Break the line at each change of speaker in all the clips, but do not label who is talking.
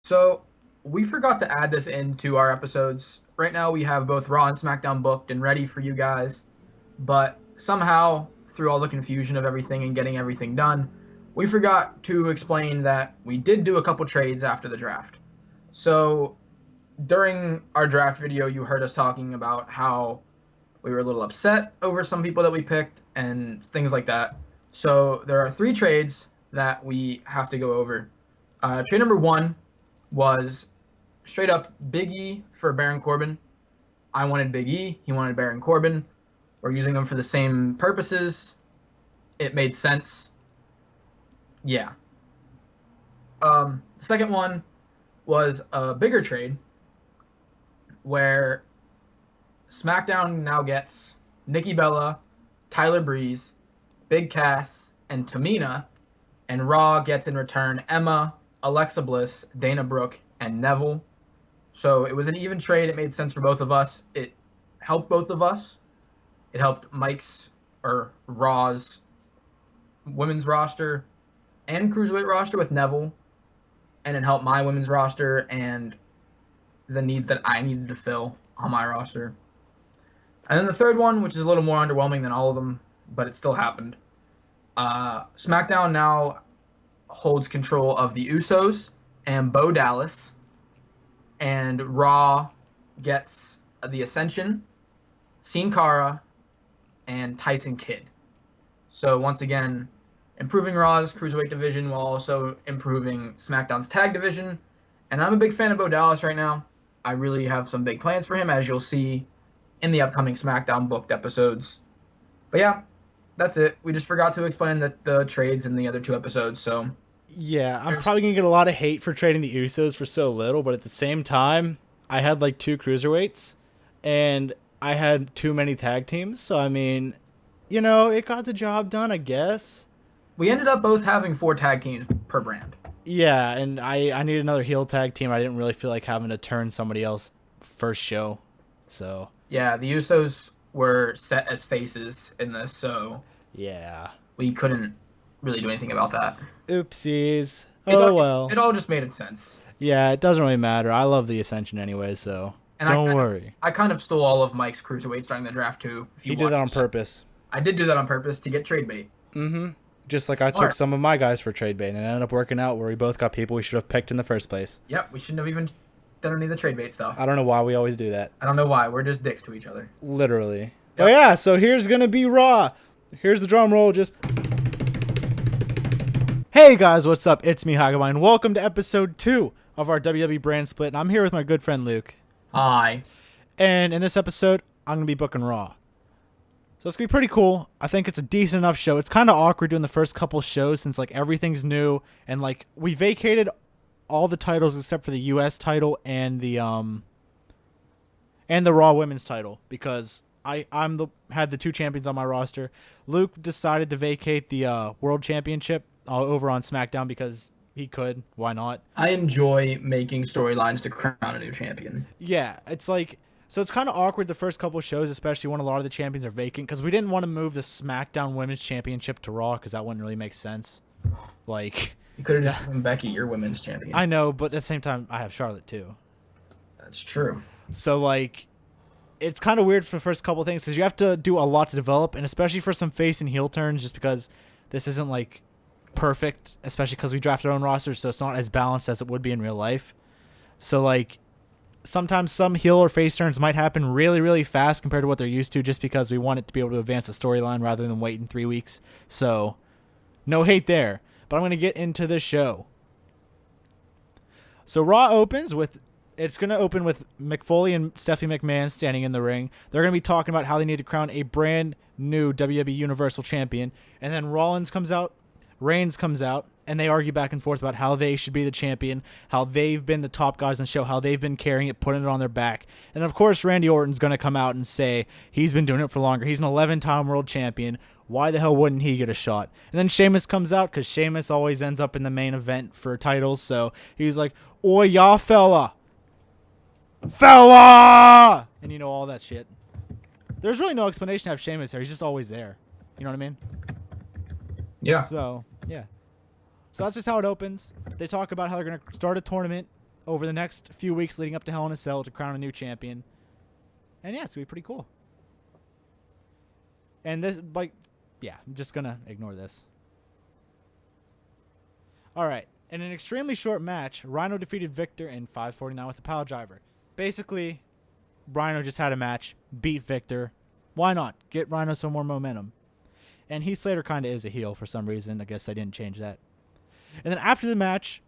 So we forgot to add this into our episodes. Right now we have both Raw and SmackDown booked and ready for you guys, but somehow through all the confusion of everything and getting everything done, we forgot to explain that we did do a couple trades after the draft. So during our draft video, you heard us talking about how we were a little upset over some people that we picked and things like that. So there are three trades that we have to go over. Trade number one was straight up Big E for Baron Corbin. I wanted Big E. He wanted Baron Corbin. We're using them for the same purposes. It made sense. Yeah. The second one was a bigger trade where SmackDown now gets Nikki Bella, Tyler Breeze, Big Cass, and Tamina, and Raw gets in return Emma, Alexa Bliss, Dana Brooke, and Neville. So it was an even trade. It made sense for both of us. It helped both of us. It helped Mike's or Raw's women's roster and cruiserweight roster with Neville, and it helped my women's roster and the needs that I needed to fill on my roster. And then the third one, which is a little more underwhelming than all of them, but it still happened. SmackDown now holds control of the Usos and Bo Dallas, and Raw gets the Ascension, Sin Cara, and Tyson Kidd. So once again, improving Raw's cruiserweight division while also improving SmackDown's tag division. And I'm a big fan of Bo Dallas right now. I really have some big plans for him, as you'll see in the upcoming SmackDown booked episodes. But yeah, that's it. We just forgot to explain the trades in the other two episodes. So
Yeah, I'm probably gonna get a lot of hate for trading the Usos for so little, but at the same time, I had like two cruiserweights, and I had too many tag teams. So I mean, it got the job done, I guess.
we ended up both having 4 tag teams per brand.
Yeah, and I need another heel tag team. I didn't really feel like having to turn somebody else first show, so
Yeah, the Usos were set as faces in this, so
yeah.
we couldn't really do anything about that.
Oopsies.
It,
Oh
it,
well.
it all just made sense.
Yeah, it doesn't really matter. I love the Ascension anyway, so
And I
don't
kind of
worry.
I kind of stole all of Mike's cruiserweights during the draft too. If you
He did that
watched
on
that,
purpose.
I did do that on purpose to get trade bait.
Mm-hmm. Just like I took
Smart.
some of my guys for trade bait, and it ended up working out where we both got people we should have picked in the first place.
Yep, we shouldn't have even done any of the trade bait stuff.
I don't know why we always do that.
I don't know why. We're just dicks to each other.
Literally. But
Yep.
yeah, so here's gonna be Raw. Here's the drum roll. Just hey guys, what's up? It's me, Hagabine. Welcome to episode 2 of our WWE brand split, and I'm here with my good friend Luke.
Hi.
And in this episode, I'm gonna be booking Raw. So it's gonna be pretty cool. I think it's a decent enough show. It's kind of awkward doing the first couple shows since like everything's new and like we vacated all the titles except for the U.S. title and the Raw Women's title because had the two champions on my roster. Luke decided to vacate the World Championship over on SmackDown because he could. Why not?
I enjoy making storylines to crown a new champion.
Yeah, it's like so it's kind of awkward the first couple of shows, especially when a lot of the champions are vacant, because we didn't want to move the SmackDown Women's Championship to Raw because that wouldn't really make sense. Like,
You could have just given Becky your women's champion.
I know, but at the same time, I have Charlotte too.
That's true.
So like, it's kind of weird for the first couple of things because you have to do a lot to develop, and especially for some face and heel turns, just because this isn't like perfect, especially because we drafted our own rosters, so it's not as balanced as it would be in real life. So like, sometimes some heel or face turns might happen really, really fast compared to what they're used to just because we want it to be able to advance the storyline rather than waiting 3 weeks. So, no hate there. But I'm going to get into this show. So, Raw opens with... It's going to open with Mick Foley and Stephanie McMahon standing in the ring. They're going to be talking about how they need to crown a brand new WWE Universal Champion. And then Rollins comes out, Reigns comes out, and they argue back and forth about how they should be the champion, how they've been the top guys in the show, how they've been carrying it, putting it on their back. And of course, Randy Orton's going to come out and say he's been doing it for longer. He's an 11-time world champion. Why the hell wouldn't he get a shot? And then Sheamus comes out because Sheamus always ends up in the main event for titles. So he's like, "Oi, ya fella. Fella!" And all that shit. There's really no explanation to have Sheamus there. He's just always there. You know what I mean?
Yeah.
So, yeah. So that's just how it opens. They talk about how they're going to start a tournament. over the next few weeks leading up to Hell in a Cell to crown a new champion. And yeah, it's going to be pretty cool. And this, like, yeah, I'm just going to ignore this. All right. In an extremely short match, Rhino defeated Victor in 5:49 with a pile driver. Basically, Rhino just had a match, beat Victor. Why not? Get Rhino some more momentum. And Heath Slater kind of is a heel for some reason. I guess I didn't change that. And then after the match,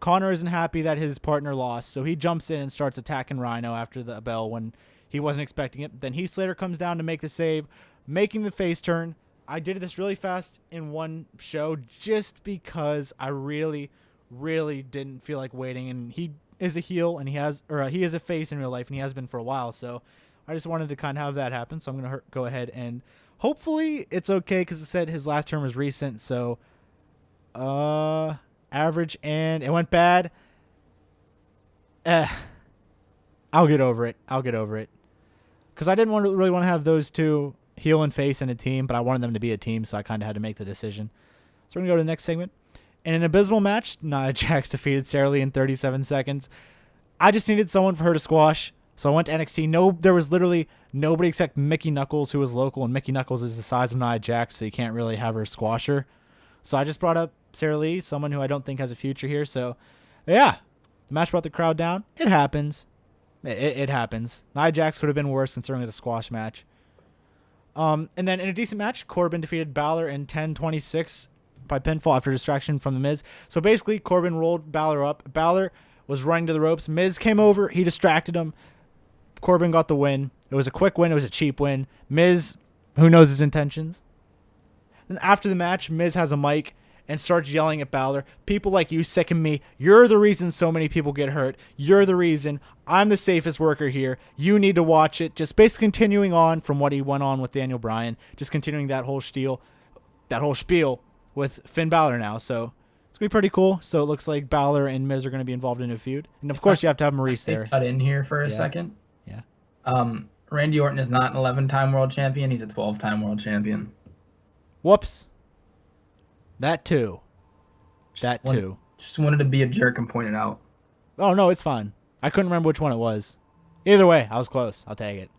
Connor isn't happy that his partner lost, so he jumps in and starts attacking Rhino after the bell when he wasn't expecting it. Then Heath Slater comes down to make the save, making the face turn. I did this really fast in one show just because I really, really didn't feel like waiting. And he is a heel, and he is a face in real life, and he has been for a while. So I just wanted to kind of have that happen. So I'm going to go ahead and hopefully it's okay because it said his last term was recent. So average, and it went bad. I'll get over it. Because I didn't really want to have those two, heel and face, in a team, but I wanted them to be a team, so I kind of had to make the decision. So we're going to go to the next segment. In an abysmal match, Nia Jax defeated Sarah Lee in 37 seconds. I just needed someone for her to squash, so I went to NXT. There was literally nobody except Mickey Knuckles, who was local, and Mickey Knuckles is the size of Nia Jax, so you can't really have her squash her. So I just brought up Sarah Lee, someone who I don't think has a future here. So, yeah, the match brought the crowd down. It happens. It happens. Nia Jax could have been worse considering it was a squash match. And then in a decent match, Corbin defeated Balor in 10:26 by pinfall after distraction from The Miz. So basically, Corbin rolled Balor up. Balor was running to the ropes. Miz came over. He distracted him. Corbin got the win. It was a quick win. It was a cheap win. Miz, who knows his intentions? Then after the match, Miz has a mic and starts yelling at Balor. People like you sicken me. You're the reason so many people get hurt. You're the reason. I'm the safest worker here. You need to watch it. Just basically continuing on from what he went on with Daniel Bryan. Just continuing that whole spiel with Finn Balor now. So it's going to be pretty cool. So it looks like Balor and Miz are going to be involved in a feud. And of course, you have to have Maurice there.
Cut in here for a second.
Yeah.
Randy Orton is not an 11-time world champion. He's a 12-time world champion.
Whoops. That too. Just
wanted to be a jerk and point it out.
Oh, no, it's fine. I couldn't remember which one it was. Either way, I was close. I'll take it.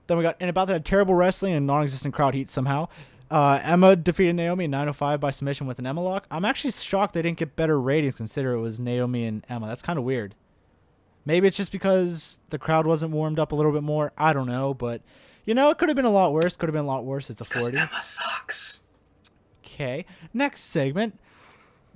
Then we got, and about that terrible wrestling and non-existent crowd heat somehow. Emma defeated Naomi in 9:05 by submission with an Emma lock. I'm actually shocked they didn't get better ratings considering it was Naomi and Emma. That's kind of weird. Maybe it's just because the crowd wasn't warmed up a little bit more. I don't know, but you know, it could have been a lot worse. It's a 40.
Emma sucks.
Okay, next segment.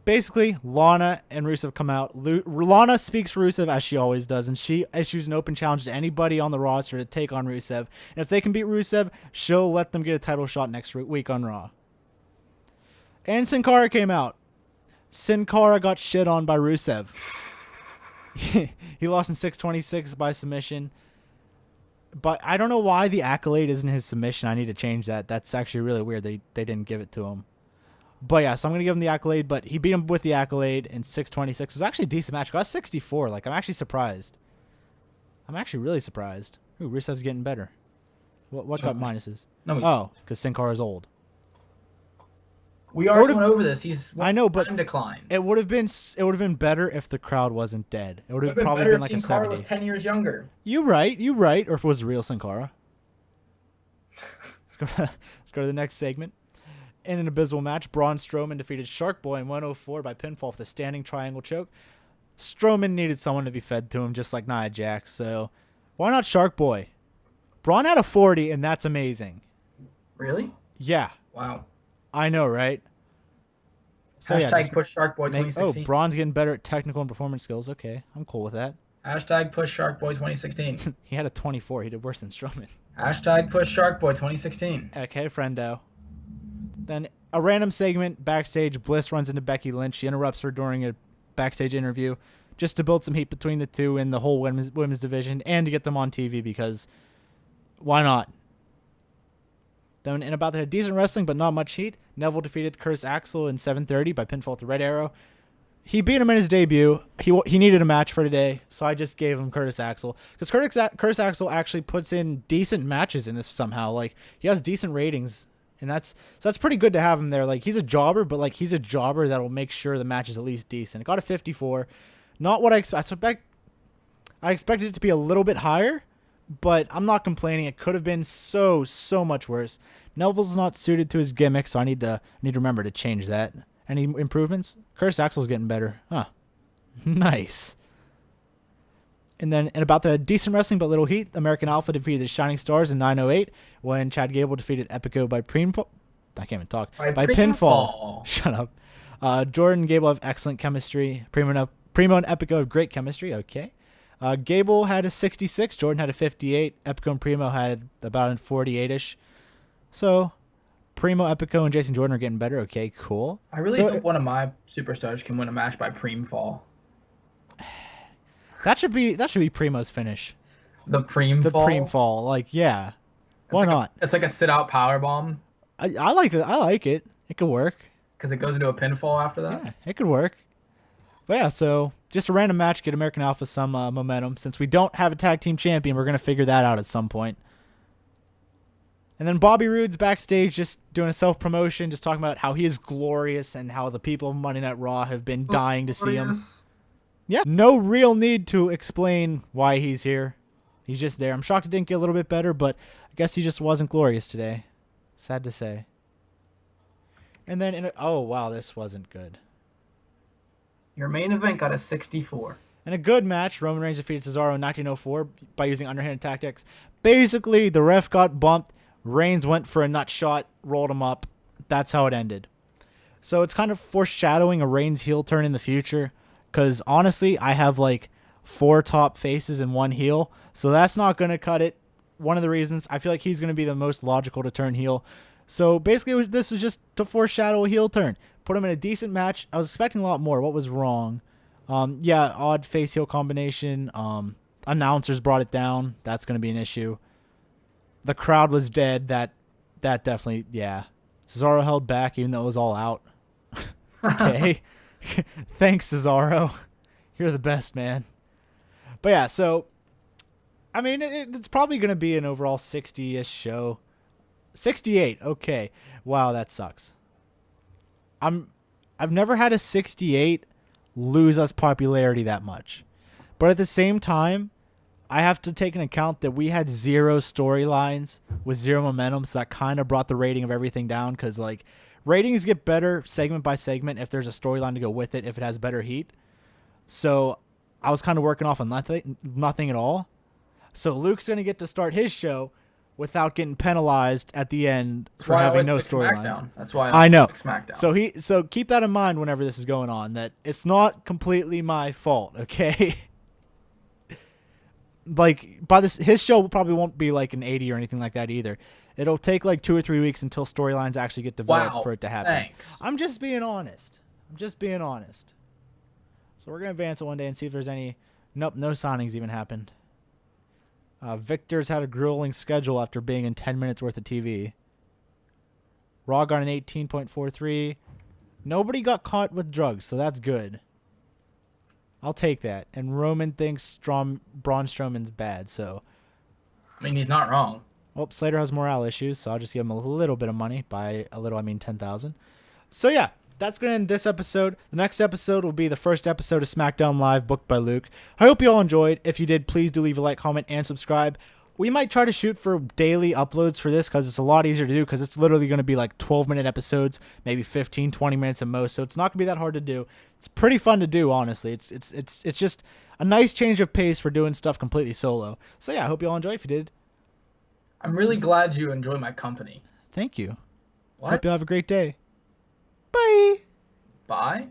Basically, Lana and Rusev come out. Lana speaks for Rusev as she always does, and she issues an open challenge to anybody on the roster to take on Rusev. And if they can beat Rusev, she'll let them get a title shot next week on Raw. And Sin Cara came out. Sin Cara got shit on by Rusev. He lost in 6:26 by submission. But I don't know why the accolade isn't his submission. I need to change that. That's actually really weird they didn't give it to him. But yeah, so I'm going to give him the accolade, but he beat him with the accolade in 6:26. It was actually a decent match. Got 64. Like, I'm actually surprised. I'm actually really surprised. Ooh, Rusev's getting better. What got minuses? No, because Sin Cara's old.
We already went over this. He's
I know, but
decline.
It would have been better if the crowd wasn't dead. It would have probably been like a 70.
Sin Cara was 10 years younger.
You're right. Or if it was the real Sin Cara. Let's go to the next segment. In an abysmal match, Braun Strowman defeated Shark Boy in 104 by pinfall with a standing triangle choke. Strowman needed someone to be fed to him, just like Nia Jax, so why not Shark Boy? Braun had a 40, and that's amazing.
Really?
Yeah.
Wow.
I know, right?
So Hashtag push Shark Boy 2016.
Oh, Braun's getting better at technical and performance skills. Okay, I'm cool with that.
Hashtag push Shark Boy 2016.
He had a 24. He did worse than Strowman.
Hashtag push Shark Boy 2016.
Okay, friendo. Then a random segment backstage, Bliss runs into Becky Lynch. She interrupts her during a backstage interview just to build some heat between the two in the whole women's division and to get them on TV because why not? Then in about that decent wrestling but not much heat, Neville defeated Curtis Axel in 7:30 by pinfall with the Red Arrow. He beat him in his debut. He needed a match for today, so I just gave him Curtis Axel because Curtis Axel actually puts in decent matches in this somehow. Like he has decent ratings And that's pretty good to have him there. Like, he's a jobber, but like he's a jobber that'll make sure the match is at least decent. It got a 54. Not what I expect. I expected it to be a little bit higher, but I'm not complaining. It could have been so much worse. Neville's not suited to his gimmick, so I need to remember to change that. Any improvements? Curtis Axel's getting better. Huh. Nice. And then, and about the decent wrestling but little heat, American Alpha defeated the Shining Stars in 908 when Chad Gable defeated Epico by I can't even talk. By pinfall. Shut up. Jordan and Gable have excellent chemistry. Primo and Epico have great chemistry. Okay. Gable had a 66. Jordan had a 58. Epico and Primo had about a 48-ish. So, Primo, Epico, and Jason Jordan are getting better. Okay, cool.
I really hope one of my superstars can win a match by preem fall.
That should be Primo's finish.
The preem
fall. Like, yeah. Why not?
It's like a sit-out power bomb.
I like it. I like it. It could work.
Because it goes into a pinfall after that?
Yeah, it could work. But yeah, so just a random match, get American Alpha some momentum. Since we don't have a tag team champion, we're going to figure that out at some point. And then Bobby Roode's backstage just doing a self-promotion, just talking about how he is glorious and how the people of Monday Night Raw have been dying to see him. Yeah, no real need to explain why he's here. He's just there. I'm shocked it didn't get a little bit better, but I guess he just wasn't glorious today. Sad to say. And then, oh, wow, this wasn't good.
Your main event got a 64.
In a good match, Roman Reigns defeated Cesaro in 1904 by using underhanded tactics. Basically, the ref got bumped. Reigns went for a nut shot, rolled him up. That's how it ended. So it's kind of foreshadowing a Reigns heel turn in the future. Because honestly, I have like 4 top faces and 1 heel. So that's not going to cut it. One of the reasons, I feel like he's going to be the most logical to turn heel. So basically, this was just to foreshadow a heel turn. Put him in a decent match. I was expecting a lot more. What was wrong? Yeah, odd face heel combination. Announcers brought it down. That's going to be an issue. The crowd was dead. That definitely, yeah. Cesaro held back even though it was all out. Okay. Thanks, Cesaro. You're the best, man. But yeah, so, I mean, it's probably going to be an overall 60-ish show. 68. Okay. Wow, that sucks. I've never had a 68 lose us popularity that much. But at the same time, I have to take into account that we had 0 storylines with 0 momentum, so that kind of brought the rating of everything down because, like, ratings get better segment by segment if there's a storyline to go with it, if it has better heat. So I was kind of working off on nothing at all. So Luke's going to get to start his show without getting penalized at the end for having no storylines.
That's why
I know.
Pick SmackDown.
So keep that in mind whenever this is going on, that it's not completely my fault, okay? Like, his show probably won't be like an 80 or anything like that either. It'll take like 2 or 3 weeks until storylines actually get developed for it to happen.
Thanks.
I'm just being honest. So we're going to advance it one day and see if there's any... Nope, no signings even happened. Victor's had a grueling schedule after being in 10 minutes worth of TV. Raw got an 18.43. Nobody got caught with drugs, so that's good. I'll take that. And Roman thinks Braun Strowman's bad, so...
I mean, he's not wrong.
Well, Slater has morale issues, so I'll just give him a little bit of money. By a little, I mean 10,000. So yeah, that's going to end this episode. The next episode will be the first episode of SmackDown Live, booked by Luke. I hope you all enjoyed. If you did, please do leave a like, comment, and subscribe. We might try to shoot for daily uploads for this because it's a lot easier to do because it's literally going to be like 12-minute episodes, maybe 15, 20 minutes at most. So it's not going to be that hard to do. It's pretty fun to do, honestly. It's just a nice change of pace for doing stuff completely solo. So yeah, I hope you all enjoy. If you did,
I'm really glad you enjoy my company.
thank you.
What?
Hope you have a great day. Bye.
Bye?